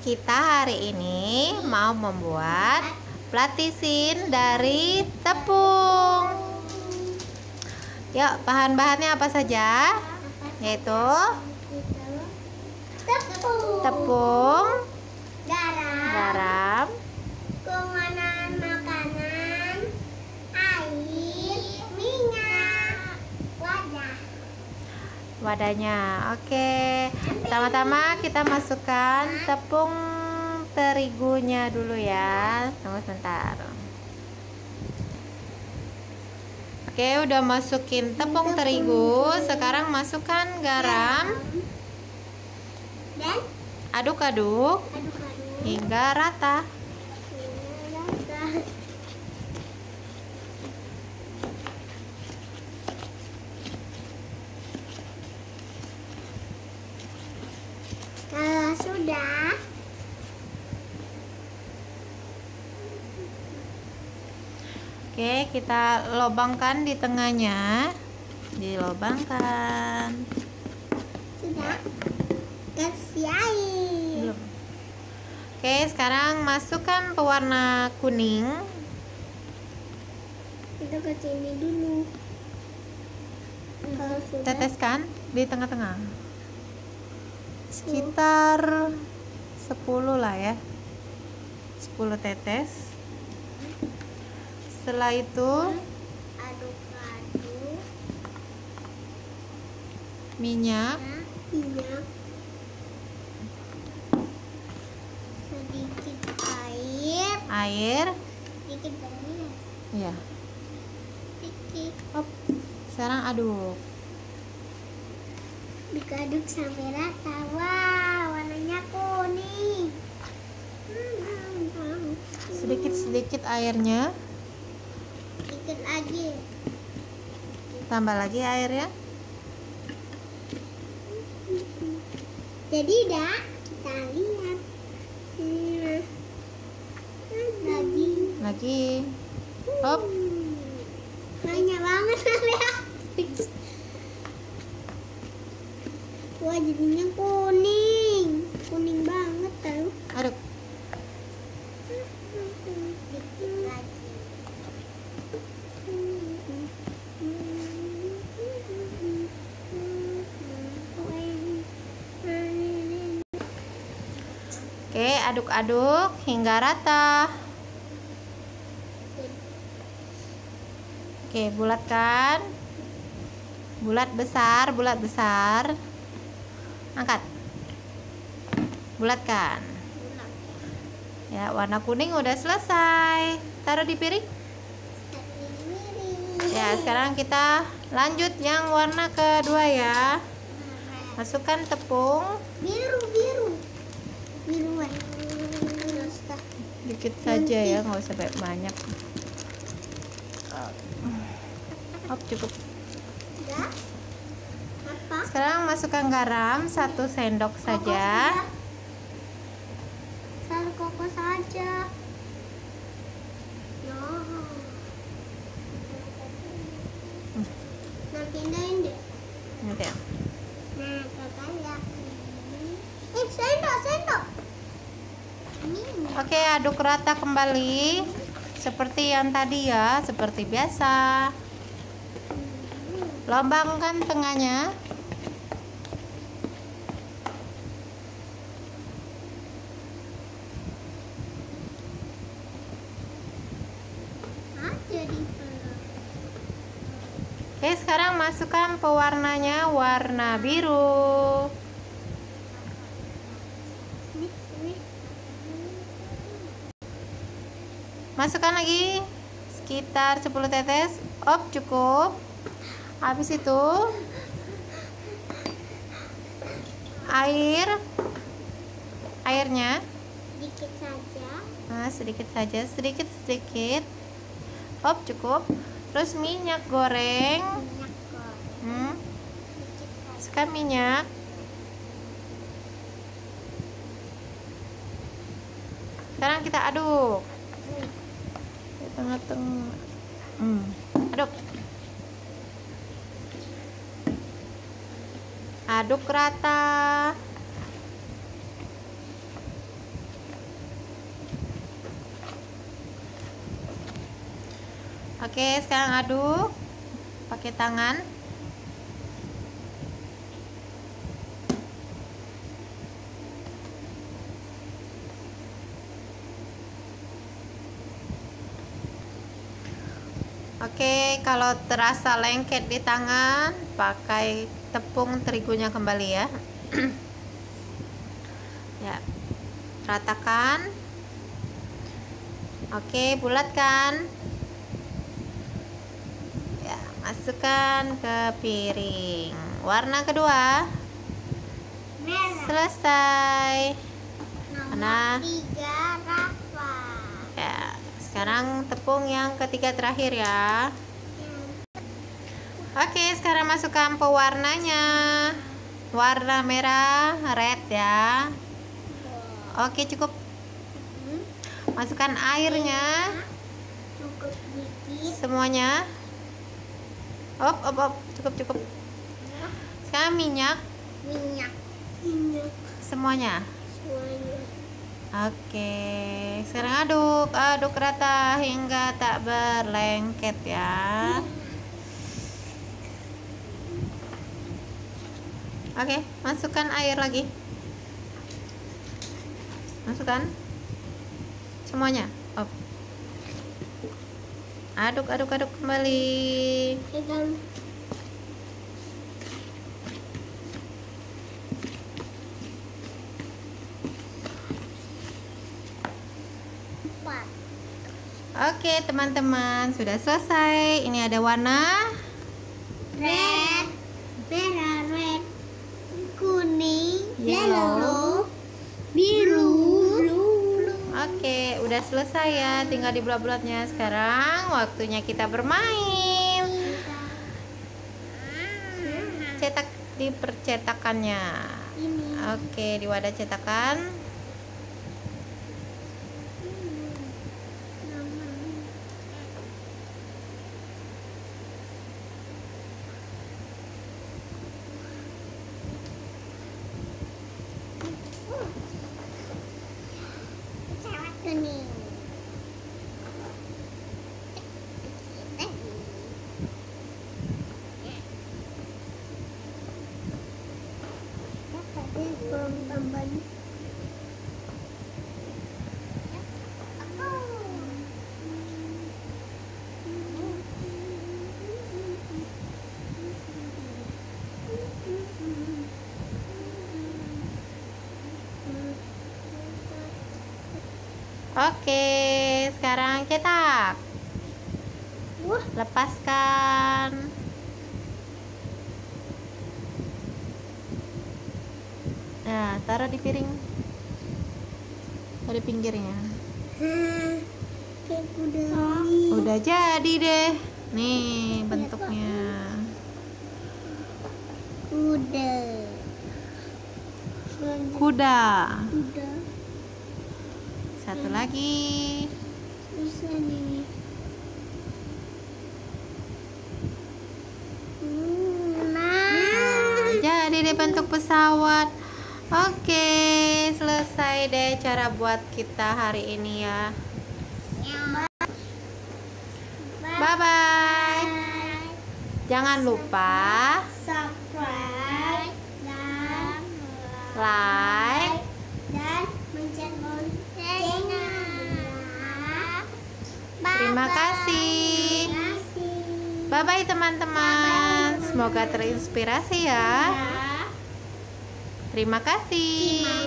Kita hari ini mau membuat platisin dari tepung. Yuk, bahan-bahannya apa saja? Yaitu tepung, garam, penganan makanan, air, minyak, wadahnya. Oke, pertama-tama kita masukkan tepung terigunya dulu ya. Tunggu sebentar. Oke, udah masukin tepung terigu. Sekarang masukkan garam dan aduk-aduk aduk-aduk hingga rata. Kalau sudah, Oke, kita lobangkan di tengahnya. Dilobangkan. sudah kasih air. Belum. Oke, sekarang masukkan pewarna kuning. Kita ke sini dulu. Kalau sudah, Teteskan di tengah-tengah. Sekitar 10 lah ya. 10 tetes. Setelah itu aduk-aduk minyak, minyak, sedikit air, sedikit banyak, ya. sedikit. Hop. Sekarang aduk. Diaduk sampai rata. Wah, warnanya kuning. Sedikit-sedikit airnya. Sedikit lagi. Tambah lagi airnya. Jadi dah kita lihat. Lagi. Hop. Banyak banget lihat. Wah, jadinya kuning. Kuning banget tahu. Aduk. Dikit lagi. Oke, aduk-aduk hingga rata. Oke, bulatkan. Bulat besar. Angkat. Bulatkan. Ya, warna kuning udah selesai. Taruh di piring. Ya, sekarang kita lanjut yang warna kedua ya. Masukkan tepung Biruan. dikit saja ya, nggak usah banyak. Hop, cukup. Ya. Apa? Sekarang masukkan garam 1 sendok saja. Satu koko saja. Nah, pindahin deh. Nanti ya. Nah, kakak. Sendok. Ini. Oke, aduk rata kembali seperti yang tadi ya, seperti biasa. Lubangkan tengahnya. Jadi penuh. Oke, sekarang masukkan pewarnanya warna biru. Ini. Masukkan lagi sekitar 10 tetes. Op, cukup. Habis itu airnya Dikit saja. nah, sedikit saja, sedikit. Op, cukup. Terus minyak goreng. Minyak goreng. Dikit saja. Masukkan minyak. Sekarang kita aduk di tengah-tengah. Aduk. Aduk rata. Oke, sekarang aduk pakai tangan. Oke, kalau terasa lengket di tangan, pakai tepung terigunya kembali ya. Ya, ratakan. Oke, bulatkan. Ya, masukkan ke piring. Warna kedua. Merah. Selesai. Mana? Nomor 3 Rafa. Ya, sekarang tepung yang ketiga terakhir ya. Oke, sekarang masukkan pewarnanya. Warna merah, red ya. Oke, cukup. Masukkan airnya Cukup dikit. semuanya. Op, cukup. Sekarang minyak Minyak semuanya. semuanya. Oke, sekarang aduk rata hingga tak berlengket ya. Oke, masukkan air lagi. Masukkan semuanya. Op. Aduk kembali. Pegang. Empat. Oke, teman-teman, sudah selesai. Ini ada warna Red, merah, red, kuning, Yellow, biru, blue. Oke, udah selesai ya. Tinggal dibulat-bulatnya. Sekarang waktunya kita bermain. Cetak di percetakannya. Ini. Oke, di wadah cetakan. Kuning. Oke, sekarang cetak. Wah, Lepaskan. Nah, taruh di piring. Taruh di pinggirnya. kayak kuda. Udah jadi deh. Nih bentuknya. Kuda. Kuda. Kuda. Satu lagi. Bisa nih. Nah, jadi deh bentuk pesawat. Oke, selesai deh cara buat kita hari ini ya. Bye-bye. Jangan lupa subscribe dan like. dan mencet loncengnya. Terima kasih. Bye-bye teman-teman. Semoga terinspirasi ya. Terima kasih.